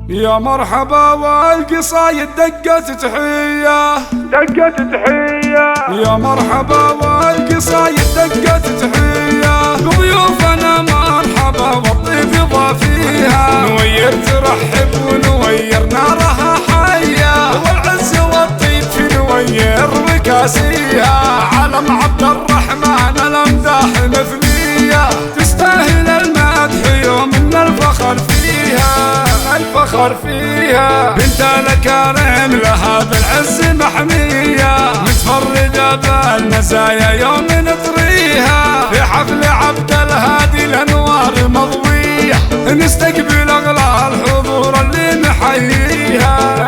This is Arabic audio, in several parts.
يا مرحبا والقصايد دقت تحية دقت تحية. يا مرحبا والقصايد دقت تحية بضيوفنا مرحبا والضيف ضافيها نوير ترحب ونوير نارها حية والعز والطيب نوير مكاسيها علم عبد الرحمن الأمداح مثنية تستاهل المدح يوم من الفخر فيها الفخر فيها بنت الكريم لها بالعز محمية متفردة بالمزايا يوم نطريها في حفل عبد الهادي الأنوار مضوية نستقبل أغلى الحضور اللي نحييها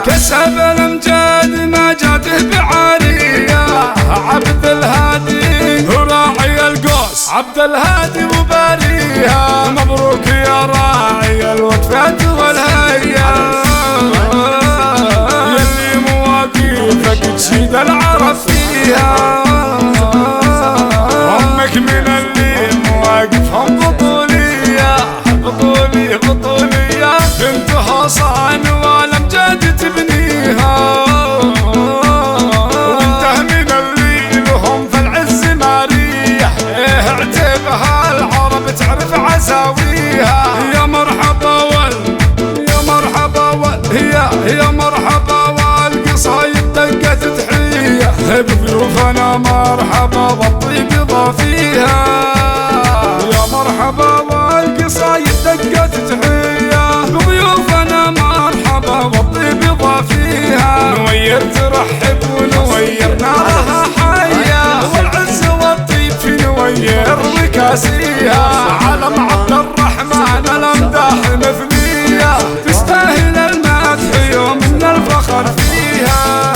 كسب الأمجاد ما جاته بعارية عبد الهادي هو راعي القوس عبد الهادي وباريها مبروك يا راعي الوقفات والهيا يلي مواقفك تشيد العرب فيها امك من اللي مواقفهم بطولية بطولية بنت حصان والامجاد تبنيها وانته من اللي لهم في العز مارية اعتبها العرب تعرف عزاويها يا مرحبا يا مرحبا والقصايد دقت تحية بضيوفنا مرحبا والطيب ضافيها يا مرحبا والقصايد دقت تحية بضيوفنا مرحبا والطيب ضافيها نوير ترحب ونوير نارها حية والعز والطيب في نوير مكاسيها علم عبد الرحمن الأمداح مثنية تستاهل المدح يوم من الفخر فيها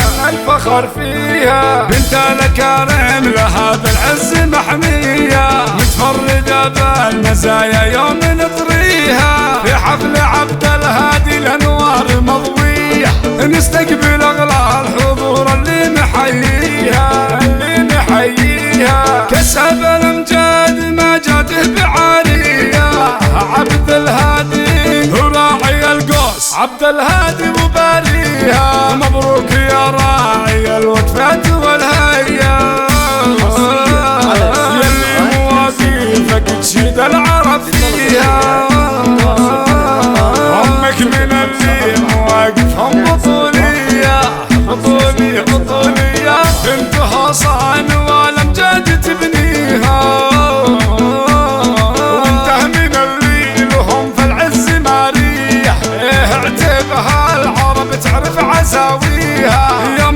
بنت الكريم لها بالعز محمية متفردة بالمزايا يوم نطريها في حفل عبد الهادي الأنوار مضوية نستقبل أغلى الحضور اللي نحييها كسب الأمجاد ما جاته بعارية عبد الهادي هو راعي القوس عبد الهادي وباريها مبروك يا راعي الوقفات والهيا يلي مواقفك تشيد العرب فيها امك من اللي مواقفهم بطولية بنت حصان والامجاد تبنيها وانته من اللي لهم في العز مارية اعتبها العرب تعرف عزاويها يا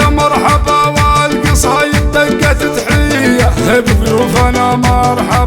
مرحبا والقصايد دقت تحية بضيوفنا مرحبا